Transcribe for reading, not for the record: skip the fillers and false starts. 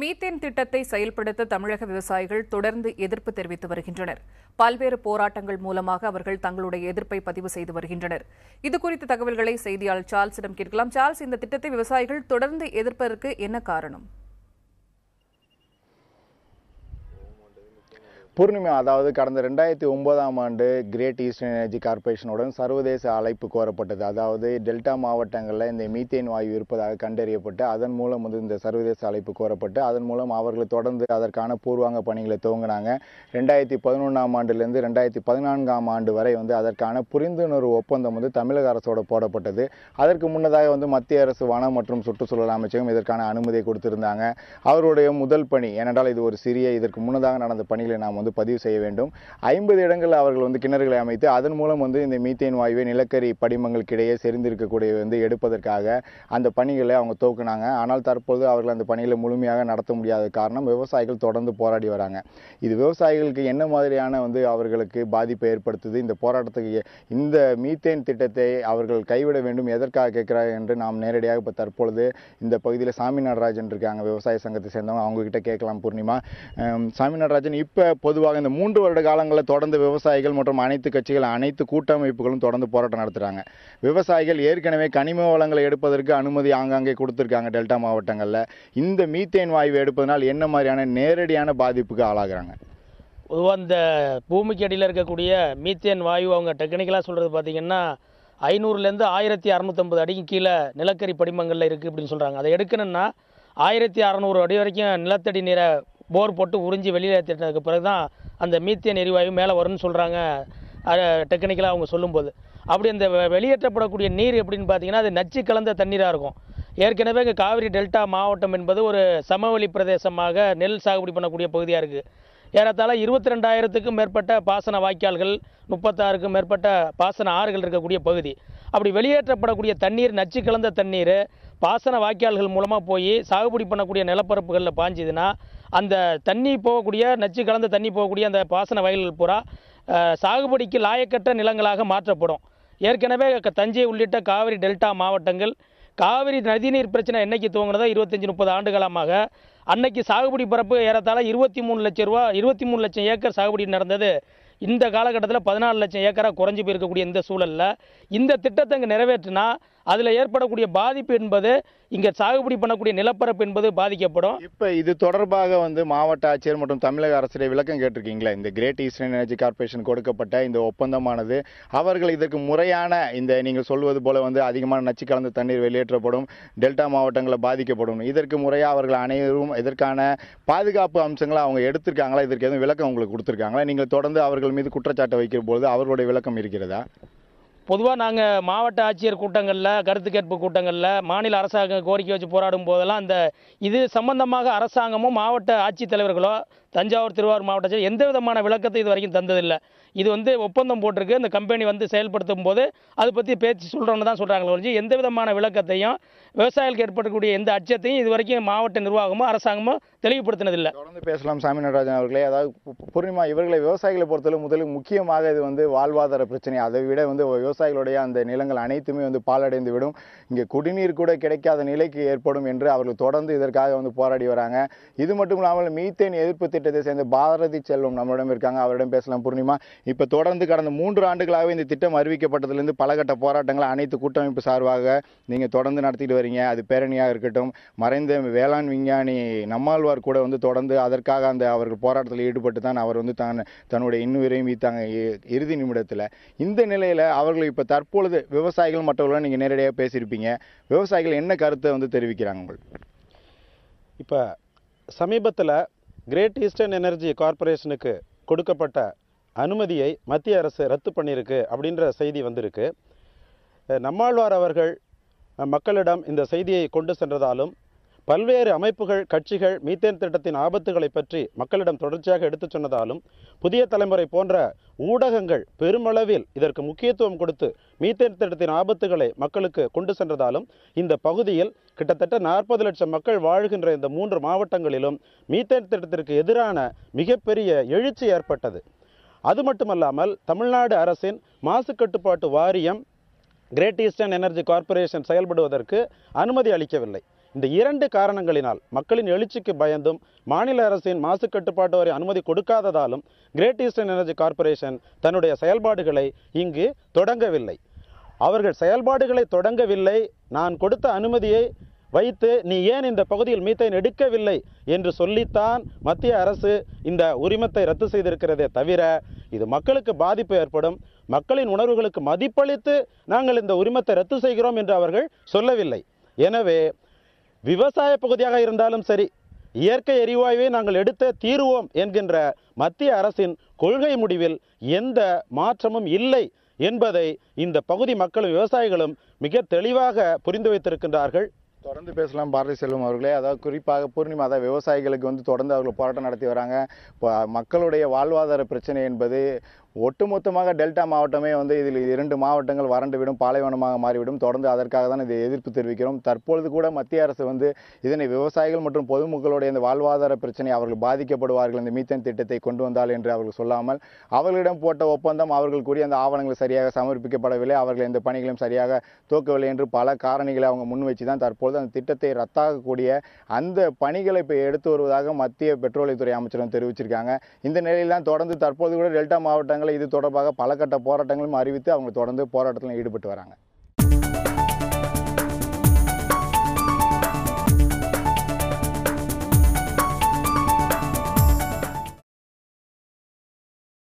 Methane திட்டத்தை செயல்படுத்த தமிழக விவசாயிகள் தொடர்ந்து எதிர்ப்பு தெரிவித்து வருகின்றனர். பல்வேறு போராட்டங்கள் மூலமாக அவர்கள் தங்களுடைய எதிர்ப்பை பதிவு செய்து வருகின்றனர். இதுகுறித்த தகவல்களை செய்தியாளர் சார்ல்ஸிடம் கேட்கலாம். சார்ல்ஸ், இந்த திட்டத்தை விவசாயிகள் தொடர்ந்து எதிர்ப்பதற்கு என்ன காரணம்? பூர்ணிமா, அதாவது கடந்த 2009ஆம் ஆண்டு கிரேட் ஈஸ்டர்ன் எனர்ஜி கார்ப்பரேஷனுடன் சர்வதேச அழைப்பு கோரப்பட்டது. அதாவது டெல்டா மாவட்டங்களில் இந்த மீத்தேன் வாயு இருப்பதாக கண்டறியப்பட்டு அதன் மூலம் இந்த சர்வதேச அழைப்பு கோரப்பட்டு அதன் மூலம் அவர்கள் தொடர்ந்து அதற்கான பூர்வாங்க பணிகளை துவங்கினாங்க. 2011ஆம் ஆண்டிலிருந்து 2014ஆம் ஆண்டு வரை அதற்கான புரிந்துணர்வு ஒப்பந்தம் தமிழக அரசோட போடப்பட்டது. அதற்கு முன்னதாக மத்திய அரசு வனம் மற்றும் சுற்றுச்சூழல் அமைச்சகம் இதற்கான அனுமதியை கொடுத்திருந்தாங்க. அவருடைய முதல் பணி, ஏனென்றால் இது ஒரு சிறிய இதற்கு முன்னதாக நடந்த பணிகளை நாம் பதிவு செய்ய வேண்டும். 50 இடங்களில் அவர்கள் கிணறுகளை அமைத்து அதன் மூலம் இந்த மீத்தேன் வாயுவை நிலக்கரி படிமங்களுக்கு இடையே செறிந்திருக்கக்கூடிய எடுப்பதற்காக அந்த பணிகளை அவங்க துவக்கினாங்க. ஆனால் தற்போது அவர்கள் அந்த பணிகளை முழுமையாக நடத்த முடியாத காரணம் விவசாயிகள் தொடர்ந்து போராடி வராங்க. இது விவசாயிகளுக்கு என்ன மாதிரியான அவர்களுக்கு பாதிப்பை ஏற்படுத்துது? இந்த போராட்டத்துக்கு இந்த மீத்தேன் திட்டத்தை அவர்கள் கைவிட வேண்டும், எதற்காக கேட்கிறார்கள் என்று நாம் நேரடியாக இப்போ தற்பொழுது இந்த பகுதியில் சாமி நடராஜன் இருக்காங்க, விவசாய சங்கத்தை சேர்ந்தவங்க, அவங்க கிட்ட கேட்கலாம். பூர்ணிமா, சாமி நடராஜன், இப்போ பொதுவாக இந்த 3 வருட காலங்களில் தொடர்ந்து விவசாயிகள் மற்றும் அனைத்து கட்சிகள் அனைத்து கூட்டமைப்புகளும் தொடர்ந்து போராட்டம் நடத்துகிறாங்க. விவசாயிகள் ஏற்கனவே கனிம வளங்களை எடுப்பதற்கு அனுமதி ஆங்காங்கே கொடுத்துருக்காங்க டெல்டா மாவட்டங்களில். இந்த மீத்தேன் வாயுவை எடுப்பதனால் என்ன மாதிரியான நேரடியான பாதிப்புக்கு ஆளாகிறாங்க? பொதுவாக இந்த பூமிக்கு அடியில் இருக்கக்கூடிய மீத்தேன் வாயு அவங்க டெக்னிக்கலாக சொல்கிறது பார்த்திங்கன்னா 500லேருந்து 1650 அடிக்கு கீழே நிலக்கரி படிமங்களில் இருக்குது அப்படின்னு சொல்கிறாங்க. அதை எடுக்கணும்னா 1600 அடி வரைக்கும் நிலத்தடி நீரை போர் போட்டு உறிஞ்சி வெளியில் ஏற்றிட்டதுக்கு பிறகு தான் அந்த மீத்தேன் எரிவாயு மேலே வரும்னு சொல்கிறாங்க டெக்னிக்கலாக அவங்க சொல்லும்போது. அப்படி அந்த வெளியேற்றப்படக்கூடிய நீர் எப்படின்னு பார்த்தீங்கன்னா அது நச்சு கலந்த தண்ணீராக இருக்கும். ஏற்கனவே இங்கே காவிரி டெல்டா மாவட்டம் என்பது ஒரு சமவெளி பிரதேசமாக நெல் சாகுபடி பண்ணக்கூடிய பகுதியாக இருக்குது. ஏறத்தாழ 22,000க்கும் மேற்பட்ட பாசன வாய்க்கால்கள், 36க்கும் மேற்பட்ட பாசன ஆறுகள் இருக்கக்கூடிய பகுதி. அப்படி வெளியேற்றப்படக்கூடிய தண்ணீர் நச்சு கலந்த தண்ணீர் பாசன வாய்க்கால்கள் மூலமாக போய் சாகுபடி பண்ணக்கூடிய நிலப்பரப்புகளில் பாஞ்சுதுன்னா அந்த தண்ணி போகக்கூடிய நச்சு கலந்த தண்ணி போகக்கூடிய அந்த பாசன வயல்கள் பூரா சாகுபடிக்கு லாயக்கற்ற நிலங்களாக மாற்றப்படும். ஏற்கனவே தஞ்சை உள்ளிட்ட காவிரி டெல்டா மாவட்டங்கள் காவிரி நதிநீர் பிரச்சனை என்னைக்கு துவங்கினதோ 25-30 ஆண்டு காலமாக அன்னைக்கு சாகுபடி பரப்பு ஏறத்தாழ 23 லட்சம் ஏக்கர் சாகுபடி நடந்தது. இந்த காலகட்டத்தில் 14 லட்சம் ஏக்கராக குறைஞ்சி போயிருக்கக்கூடிய இந்த சூழலில் இந்த திட்டத்தை இங்கே நிறைவேற்றினா அதில் ஏற்படக்கூடிய பாதிப்பு என்பது இங்கே சாகுபடி பண்ணக்கூடிய நிலப்பரப்பு என்பது பாதிக்கப்படும். இப்போ இது தொடர்பாக மாவட்ட ஆட்சியர் மற்றும் தமிழக அரசுடைய விளக்கம் கேட்டிருக்கீங்களா? இந்த கிரேட் ஈஸ்டர்ன் எனர்ஜி கார்ப்பரேஷன் கொடுக்கப்பட்ட இந்த ஒப்பந்தமானது அவர்கள் இதற்கு முறையான இந்த நீங்கள் சொல்வது போல அதிகமான நச்சு கலந்த தண்ணீர் வெளியேற்றப்படும், டெல்டா மாவட்டங்களில் பாதிக்கப்படும், இதற்கு முறையாக அவர்கள் அனைவரும் இதற்கான பாதுகாப்பு அம்சங்களை அவங்க எடுத்திருக்காங்களா? இதற்கு எதுவும் விளக்கம் உங்களுக்கு கொடுத்துருக்காங்களா? நீங்கள் தொடர்ந்து அவர்கள் மீது குற்றச்சாட்டு வைக்கிற பொழுது அவர்களுடைய விளக்கம் இருக்கிறதா? பொதுவாக நாங்கள் மாவட்ட ஆட்சியர் கூட்டங்களில், கருத்து கேட்பு கூட்டங்களில், மாநில அரசாங்க கோரிக்கை வச்சு போராடும் போதெல்லாம் இது சம்பந்தமாக அரசாங்கமும் மாவட்ட ஆட்சித்தலைவர்களோ தஞ்சாவூர் திருவாரூர் மாவட்டத்தில் எந்த விதமான விளக்கத்தை இது வரைக்கும் தந்ததில்லை. இது ஒப்பந்தம் போட்டிருக்கு, இந்த கம்பெனி செயல்படுத்தும் போது அதை பற்றி பேச்சு சொல்கிறோன்னு தான் சொல்கிறாங்களே ஒழிஞ்சு எந்த விதமான விளக்கத்தையும் விவசாயிகளுக்கு ஏற்படக்கூடிய எந்த அச்சத்தையும் இது வரைக்கும் மாவட்ட நிர்வாகமோ அரசாங்கமோ தெளிவுபடுத்தினதில்லை. தொடர்ந்து பேசலாம் சாமி நடராஜன் அவர்களே. அதாவது பூர்ணிமா, இவர்களை விவசாயிகளை பொறுத்தவரை முதலில் முக்கியமாக இது வாழ்வாதார பிரச்சனை. அதை விட விவசாயிகளுடைய அந்த நிலங்கள் அனைத்துமே பாலடைந்து விடும், இங்கே குடிநீர் கூட கிடைக்காத நிலைக்கு ஏற்படும் என்று அவர்கள் தொடர்ந்து இதற்காக போராடி வராங்க. இது மட்டும் இல்லாமல் மீத்தேன் எதிர்ப்பு திட்டத்தை சேர்ந்த பாரதி செல்வம் நம்மளிடம் இருக்காங்க, அவரிடம் பேசலாம். பூர்ணிமா, இப்போ தொடர்ந்து கடந்த 3 ஆண்டுகளாகவே இந்த திட்டம் அறிவிக்கப்பட்டதிலிருந்து பலகட்ட போராட்டங்களை அனைத்து கூட்டமைப்பு சார்பாக நீங்கள் தொடர்ந்து நடத்திட்டு வரீங்க. அது பேரணியாக இருக்கட்டும், மறைந்த வேளாண் விஞ்ஞானி நம்மாழ்வார் கூட தொடர்ந்து அதற்காக அவர்கள் போராட்டத்தில் ஈடுபட்டு தான் அவர் தன்னுடைய இன்னுயிரையும் வீத்தாங்க இறுதி நிமிடத்தில். இந்த நிலையில் அவர்கள் இப்போ தற்பொழுது விவசாயிகள் மற்றவர்களும் நீங்கள் நேரடியாக பேசியிருப்பீங்க, விவசாயிகள் என்ன கருத்தை தெரிவிக்கிறாங்க உங்களுக்கு? இப்போ சமீபத்தில் கிரேட் ஈஸ்டர்ன் எனர்ஜி கார்ப்பரேஷனுக்கு கொடுக்கப்பட்ட அனுமதியை மத்திய அரசு ரத்து பண்ணியிருக்கு அப்படின்ற செய்தி வந்திருக்கு. நம்மாழ்வார் அவர்கள் மக்களிடம் இந்த செய்தியை கொண்டு சென்றதாலும் பல்வேறு அமைப்புகள், கட்சிகள் மீத்தேன் திட்டத்தின் ஆபத்துகளை பற்றி மக்களிடம் தொடர்ச்சியாக எடுத்துச் சொன்னதாலும் புதிய தலைமுறை போன்ற ஊடகங்கள் பெருமளவில் இதற்கு முக்கியத்துவம் கொடுத்து மீத்தேன் திட்டத்தின் ஆபத்துகளை மக்களுக்கு கொண்டு சென்றதாலும் இந்த பகுதியில் கிட்டத்தட்ட 40 லட்சம் மக்கள் வாழ்கின்ற இந்த 3 மாவட்டங்களிலும் மீத்தேன் திட்டத்திற்கு எதிரான மிகப்பெரிய எழுச்சி ஏற்பட்டது. அது மட்டுமல்லாமல் தமிழ்நாடு அரசின் மாசு கட்டுப்பாட்டு வாரியம் கிரேட் ஈஸ்டர்ன் எனர்ஜி கார்ப்பரேஷன் செயல்படுவதற்கு அனுமதி அளிக்கவில்லை. இந்த 2 காரணங்களினால் மக்களின் எழுச்சிக்கு பயந்தும் மாநில அரசின் மாசு கட்டுப்பாட்டு வாரியம் அனுமதி கொடுக்காததாலும் கிரேட் ஈஸ்டர்ன் எனர்ஜி கார்ப்பரேஷன் தன்னுடைய செயல்பாடுகளை இங்கு தொடங்கவில்லை. அவர்கள் செயல்பாடுகளை தொடங்கவில்லை, நான் கொடுத்த அனுமதியை வைத்து நீ ஏன் இந்த பகுதியில் மீத்தேன் எடுக்கவில்லை என்று சொல்லித்தான் மத்திய அரசு இந்த உரிமத்தை ரத்து செய்திருக்கிறதே தவிர இது மக்களுக்கு பாதிப்பு ஏற்படும், மக்களின் உணர்வுகளுக்கு மதிப்பளித்து நாங்கள் இந்த உரிமத்தை ரத்து செய்கிறோம் என்று அவர்கள் சொல்லவில்லை. எனவே விவசாய பகுதியாக இருந்தாலும் சரி, இயற்கை எரிவாயுவை நாங்கள் எடுத்தே தீருவோம் என்கின்ற மத்திய அரசின் கொள்கை முடிவில் எந்த மாற்றமும் இல்லை என்பதை இந்த பகுதி மக்களும் விவசாயிகளும் மிக தெளிவாக புரிந்து வைத்திருக்கின்றார்கள். தொடர்ந்து பேசலாம் பாரதி செல்வம் அவர்களே. அதாவது குறிப்பாக பூர்ணிமா, அதாவது விவசாயிகளுக்கு தொடர்ந்து அவர்கள் போராட்டம் நடத்தி வராங்க. மக்களுடைய வாழ்வாதார பிரச்சனை என்பது ஒட்டுமொத்தமாக டெல்டா மாவட்டமே இதில் 2 மாவட்டங்கள் வறண்டுவிடும், பாலைவனமாக மாறிவிடும். தொடர்ந்து அதற்காக தான் இதை எதிர்ப்பு தெரிவிக்கிறோம். தற்பொழுது கூட மத்திய அரசு இதனை விவசாயிகள் மற்றும் பொதுமக்களுடைய இந்த வாழ்வாதார பிரச்சனை அவர்கள் பாதிக்கப்படுவார்கள் இந்த மீத்தேன் திட்டத்தை கொண்டு வந்தால் என்று அவர்கள் சொல்லாமல், அவர்களிடம் போட்ட ஒப்பந்தம் அவர்கள் கூடிய அந்த ஆவணங்கள் சரியாக சமர்ப்பிக்கப்படவில்லை, அவர்கள் எந்த பணிகளும் சரியாக துவக்கவில்லை என்று பல காரணிகளை அவங்க முன்வச்சு தான் தற்பொழுது அந்த திட்டத்தை ரத்தாகக்கூடிய அந்த பணிகளை இப்போ எடுத்து வருவதாக மத்திய பெட்ரோலியத்துறை அமைச்சரும் தெரிவிச்சிருக்காங்க. இந்த நிலையில் தான் தொடர்ந்து தற்போது கூட டெல்டா மாவட்டங்கள் இது தொடர்பாக பல கட்ட போராட்டங்களும் அறிவித்து அவங்க தொடர்ந்து போராட்டத்தில் ஈடுபட்டு வராங்க.